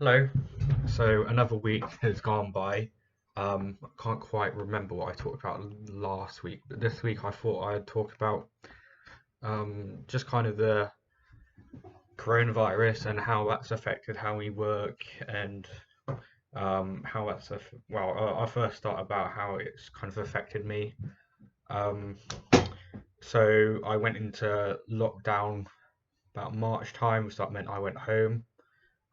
Hello. So another week has gone by. I can't quite remember what I talked about last week, but this week I thought I'd talk about just kind of the coronavirus and how that's affected how we work and how I'll first start about how it's kind of affected me. Um, so I went into lockdown about March time, so that meant I went home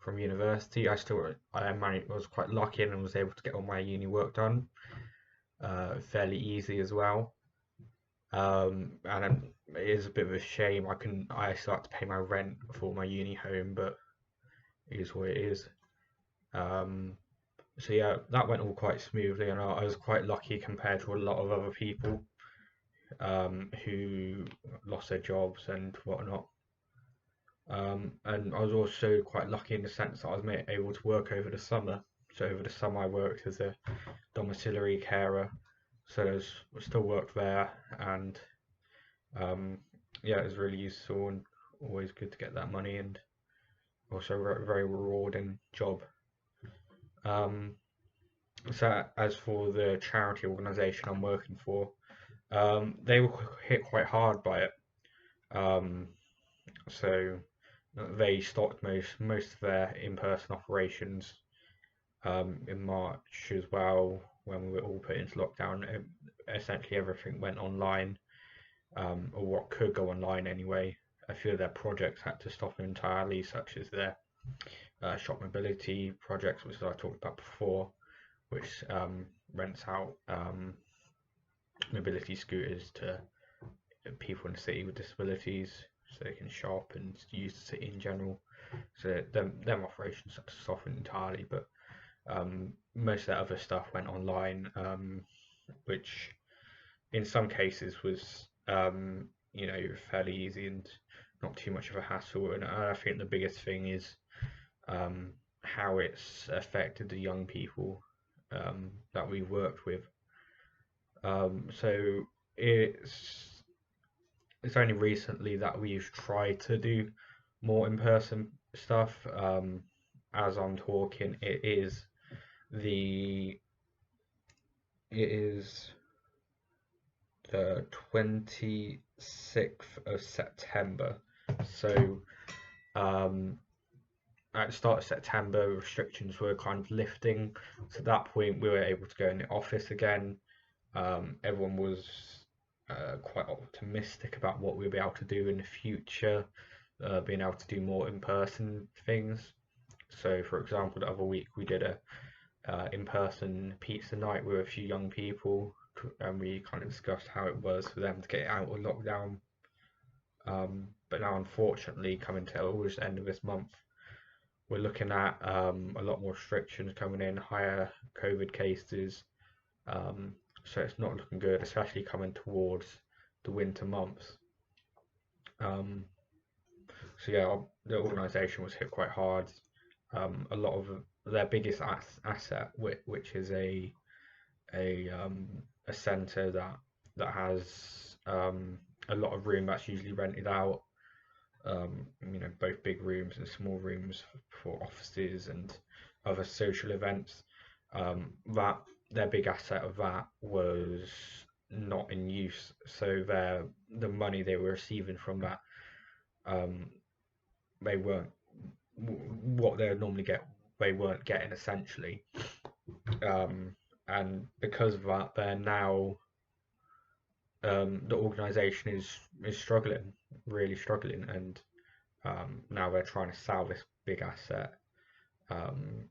from university. I was quite lucky and was able to get all my uni work done fairly easy as well. And it is a bit of a shame. I still have to pay my rent for my uni home, but it is what it is. Um, so yeah, that went all quite smoothly, and I was quite lucky compared to a lot of other people who lost their jobs and whatnot. And I was also quite lucky in the sense that I was able to work over the summer. So over the summer, I worked as a domiciliary carer, so I still worked there, and um, yeah, it was really useful and always good to get that money, and also a very rewarding job. Um, so as for the charity organisation I'm working for, they were hit quite hard by it. Um, so they stopped most of their in-person operations in March as well when we were all put into lockdown. Essentially, everything went online, or what could go online anyway. A few of their projects had to stop entirely, such as their shop mobility projects, which I talked about before, which rents out mobility scooters to people in the city with disabilities so they can shop and use the city in general. So them operations had to stop entirely, but most of that other stuff went online, which in some cases was fairly easy and not too much of a hassle. And I think the biggest thing is um, how it's affected the young people that we worked with. So it's it's only recently that we've tried to do more in-person stuff. As I'm talking, the it is the 26th of September. So um, at the start of September, restrictions were kind of lifting. So at that point, we were able to go in the office again. Everyone was quite optimistic about what we'll be able to do in the future, being able to do more in-person things. So, for example, the other week we did a in-person pizza night with a few young people, and we kind of discussed how it was for them to get out of lockdown. But now, unfortunately, coming towards the end of this month, we're looking at a lot more restrictions coming in, higher COVID cases. Um, so it's not looking good, especially coming towards the winter months. Um, so yeah, the organisation was hit quite hard. A lot of their biggest asset, which is a a centre that has a lot of room that's usually rented out. Both big rooms and small rooms for offices and other social events. That their big asset of that was not in use, so the money they were receiving from that, um, they weren't what they would normally get. They weren't getting essentially, um, and because of that, they're now the organisation is struggling, really struggling, and now they're trying to sell this big asset. Um,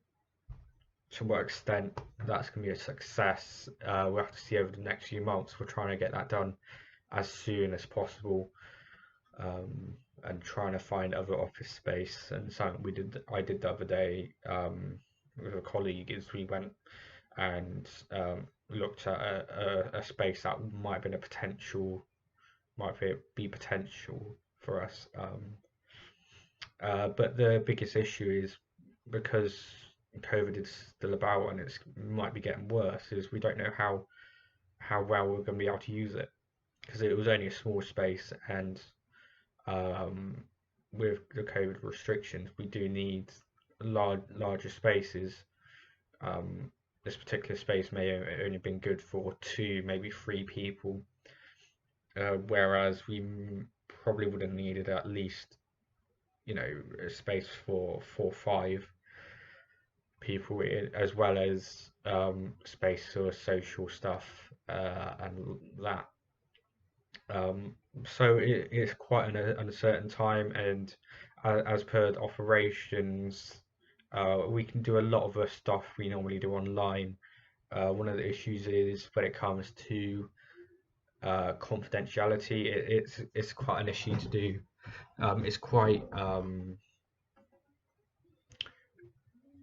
to what extent that's going to be a success, we'll have to see over the next few months. We're trying to get that done as soon as possible, and trying to find other office space. And something I did the other day with a colleague is we went and looked at a space that might be potential for us. But the biggest issue is because COVID is still about and it might be getting worse, is we don't know how well we're going to be able to use it because it was only a small space, and um, with the COVID restrictions, we do need larger spaces. Um, this particular space may only been good for two, maybe three people, whereas we probably would have needed at least, a space for 4 or 5 people, as well as space for social stuff and that. Um, so it's quite an uncertain time, and as per the operations, we can do a lot of the stuff we normally do online. One of the issues is when it comes to confidentiality, it's quite an issue to do. It's quite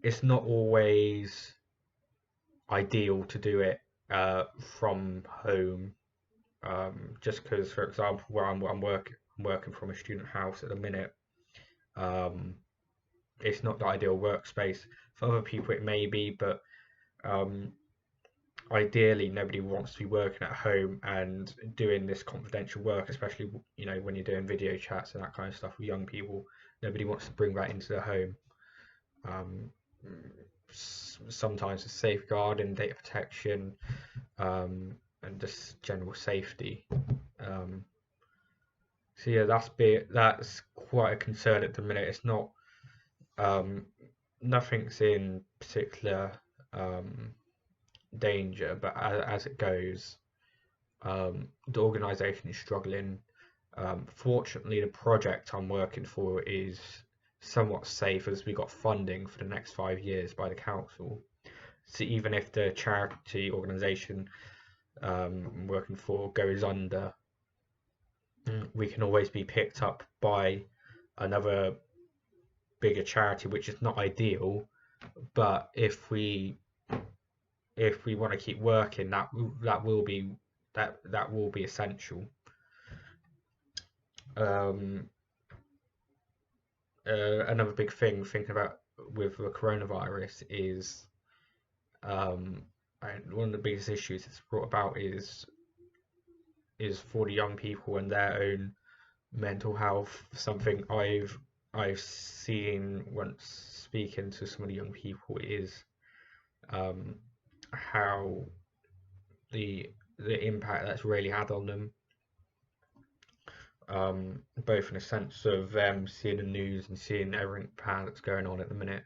it's not always ideal to do it from home. Just because, for example, where I'm working from a student house at the minute. Um, it's not the ideal workspace. For other people, it may be, but um, ideally, nobody wants to be working at home and doing this confidential work, especially when you're doing video chats and that kind of stuff with young people. Nobody wants to bring that into their home. Um, Sometimes it's safeguarding, data protection, and just general safety. Um, so yeah, that's quite a concern at the minute. It's not um, nothing's in particular um, danger, but as it goes, the organisation is struggling. Fortunately, the project I'm working for is somewhat safe as we got funding for the next 5 years by the council. So even if the charity organisation I'm working for goes under, we can always be picked up by another bigger charity, which is not ideal. But if we want to keep working, that will be essential. Um, Another big thing thinking about with the coronavirus is and one of the biggest issues it's brought about is for the young people and their own mental health. Something I've seen once speaking to some of the young people is um, how the impact that's really had on them, both in a sense of them seeing the news and seeing everything bad that's going on at the minute,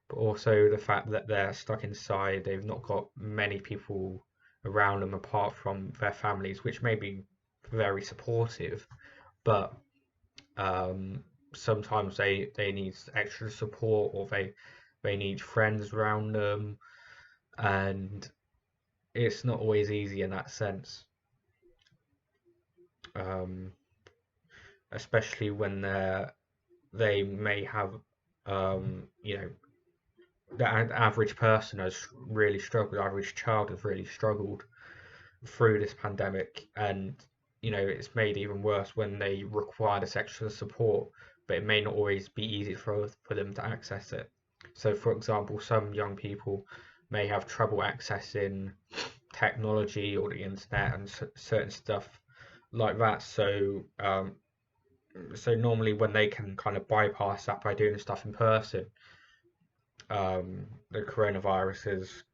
but also the fact that they're stuck inside. They've not got many people around them apart from their families, which may be very supportive, but um, sometimes they need extra support, or they need friends around them, and it's not always easy in that sense. Um, Especially when they may have you know the average person has really struggled, the average child has really struggled through this pandemic, and it's made even worse when they require this extra support, but it may not always be easy for them to access it. So for example, some young people may have trouble accessing technology or the internet and certain stuff like that. So normally when they can kind of bypass that by doing stuff in person, the coronavirus has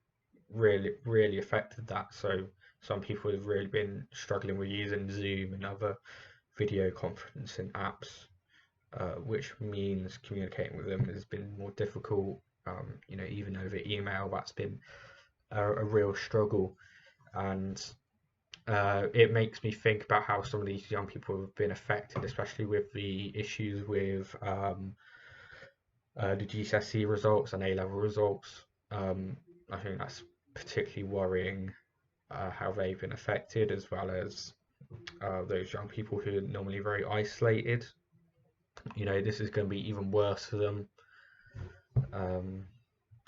really affected that. So some people have really been struggling with using Zoom and other video conferencing apps, which means communicating with them has been more difficult. Even over email, that's been a real struggle, and it makes me think about how some of these young people have been affected, especially with the issues with the GCSE results and A-level results. I think that's particularly worrying, how they've been affected, as well as those young people who are normally very isolated. This is going to be even worse for them. Um,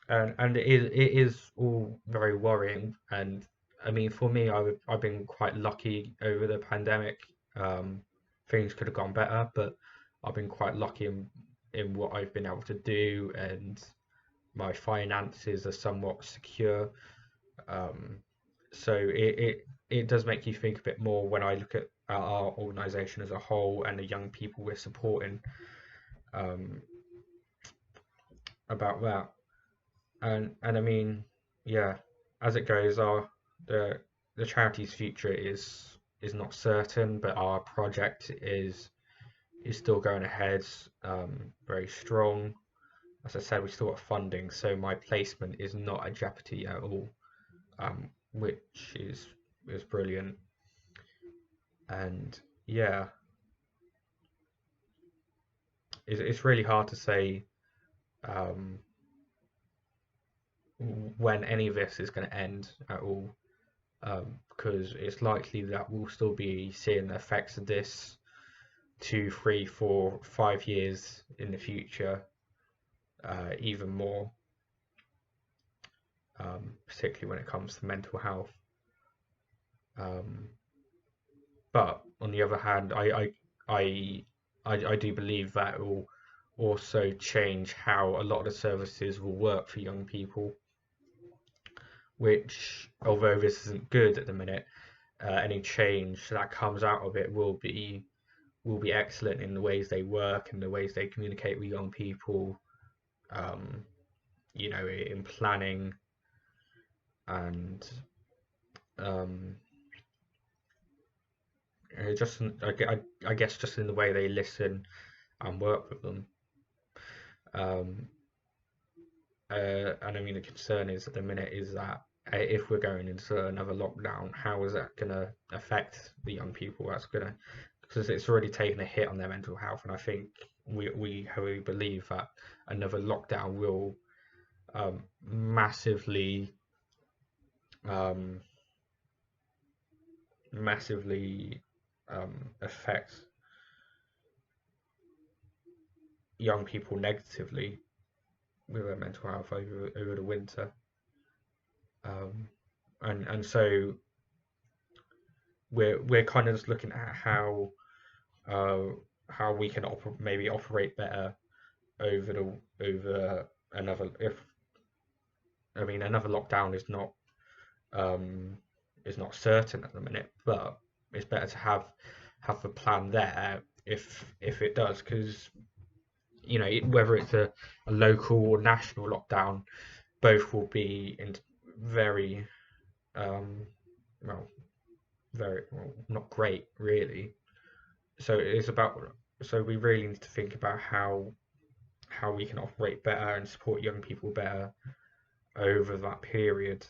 and it is all very worrying. And I mean, for me, I've been quite lucky over the pandemic. Um, Things could have gone better, but I've been quite lucky in what I've been able to do, and my finances are somewhat secure. Um, so it does make you think a bit more when I look at our organisation as a whole and the young people we're supporting. Um, about that. And I mean, yeah, as it goes, the the charity's future is not certain, but our project is still going ahead, very strong. As I said, we still got funding, so my placement is not a jeopardy at all, which is brilliant. And yeah, it's really hard to say um, when any of this is going to end at all, because it's likely that we'll still be seeing the effects of this 2, 3, 4, 5 years in the future, even more, particularly when it comes to mental health. Um, but on the other hand, I, I do believe that it will also change how a lot of the services will work for young people, which, although this isn't good at the minute, any change that comes out of it will be excellent in the ways they work and the ways they communicate with young people. Um, in planning and um, just I guess just in the way they listen and work with them. Um, and I mean the concern is at the minute is that if we're going into another lockdown, how is that going to affect the young people? That's going to because it's already taken a hit on their mental health, and I think we believe that another lockdown will massively um, massively affect young people negatively with their mental health over the winter. Um, and so we're kind of just looking at uh, how we can maybe operate better over another if I mean another lockdown um, is not certain at the minute, but it's better to have the plan there if it does, because whether it's a local or national lockdown, both will be in very um, well, very well, not great really. So it's about so we really need to think about how we can operate better and support young people better over that period.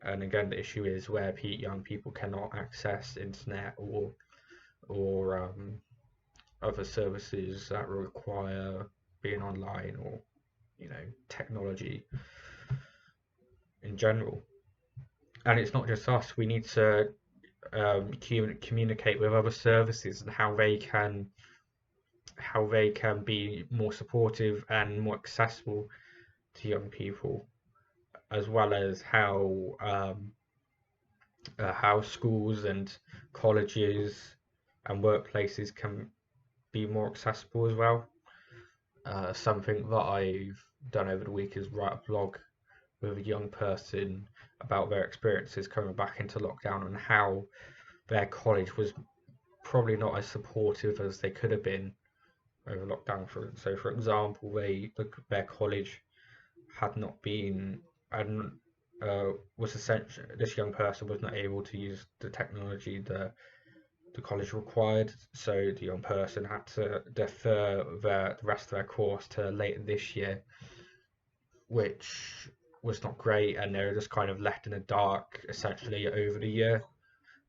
And again, the issue is where young people cannot access internet or other services that require being online or technology in general. And it's not just us. We need to communicate with other services and how they can be more supportive and more accessible to young people, as well as how schools and colleges and workplaces can be more accessible as well. Something that I've done over the week is write a blog with a young person about their experiences coming back into lockdown and how their college was probably not as supportive as they could have been over lockdown. For example, their college had not been and was essentially this young person was not able to use the technology the college required, so the young person had to defer the rest of their course to later this year, which was not great, and they were just kind of left in the dark essentially over the year.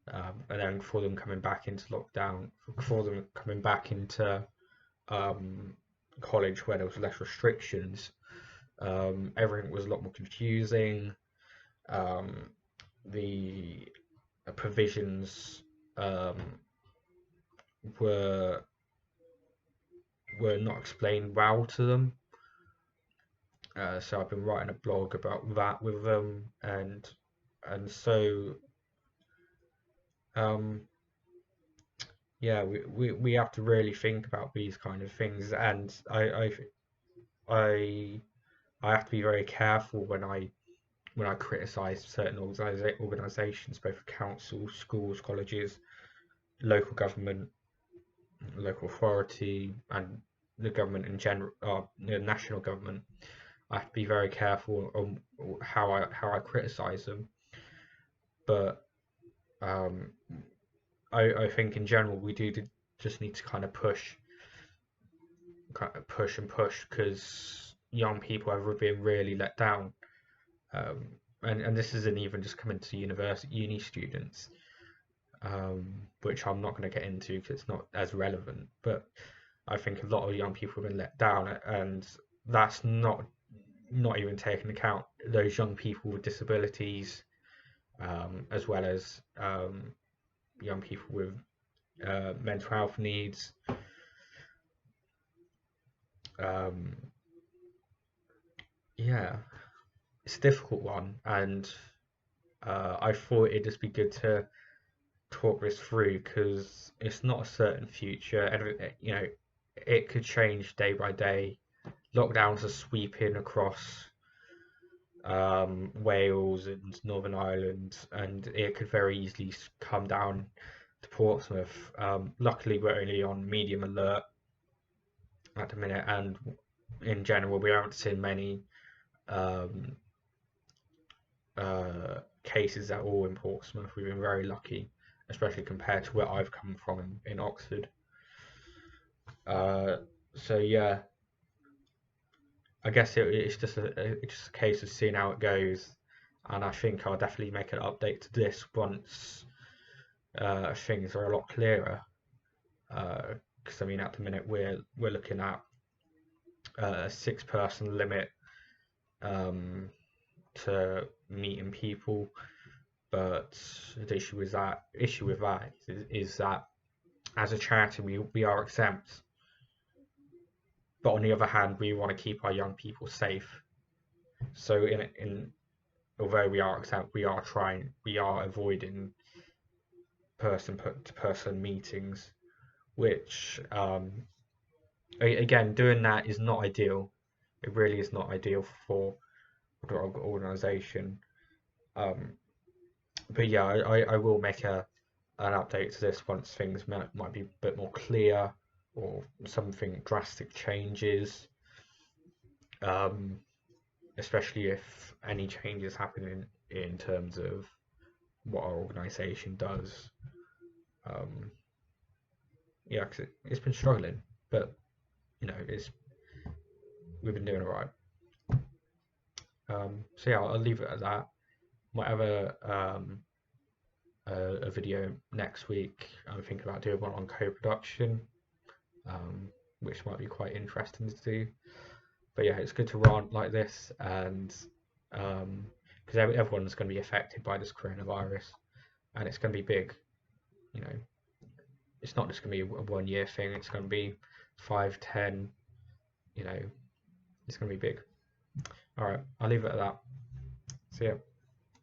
And then for them coming back into lockdown, for them coming back into um, college where there was less restrictions, everything was a lot more confusing. Um, the provisions um, were were not explained well to them. So I've been writing a blog about that with them, and so um, yeah, we have to really think about these kind of things, and I I have to be very careful when I criticise certain organisations, both councils, schools, colleges, local government, local authority, and the government in general, or the national government. I have to be very careful on how I criticize them, but um, I think in general we do just need to kind of push and push, because young people have been really let down. Um, and this isn't even just coming to uni students, which I'm not going to get into because it's not as relevant. But I think a lot of young people have been let down, and that's not even taking account those young people with disabilities, as well as young people with mental health needs. Um, yeah, it's a difficult one, and I thought it'd just be good to talk this through because it's not a certain future, and it could change day by day. Lockdowns are sweeping across Wales and Northern Ireland, and it could very easily come down to Portsmouth. Luckily, we're only on medium alert at the minute, and in general, we haven't seen many um, cases at all in Portsmouth. We've been very lucky, especially compared to where I've come from in Oxford. Uh, so yeah, I guess it's just a case of seeing how it goes, and I think I'll definitely make an update to this once things are a lot clearer. Because I mean, at the minute we're looking at a 6-person limit um, to meeting people, but the issue with that is that as a charity we are exempt, but on the other hand we want to keep our young people safe. So in although we are exempt, we are avoiding person-to-person meetings, which again, doing that is not ideal. It really is not ideal for the organisation. Um, but yeah, I will make an update to this once things might be a bit more clear or something drastic changes. Um, Especially if any changes happen in terms of what our organisation does. Um, yeah, because it's been struggling, but we've been doing all right. So yeah, I'll leave it at that. Might have a video next week. I'm thinking about doing one on co-production, which might be quite interesting to do. But yeah, it's good to rant like this, and because everyone's going to be affected by this coronavirus, and it's going to be big. You know, it's not just going to be a 1 year thing. It's going to be 5, 10. You know, it's going to be big. All right, I'll leave it at that. See ya.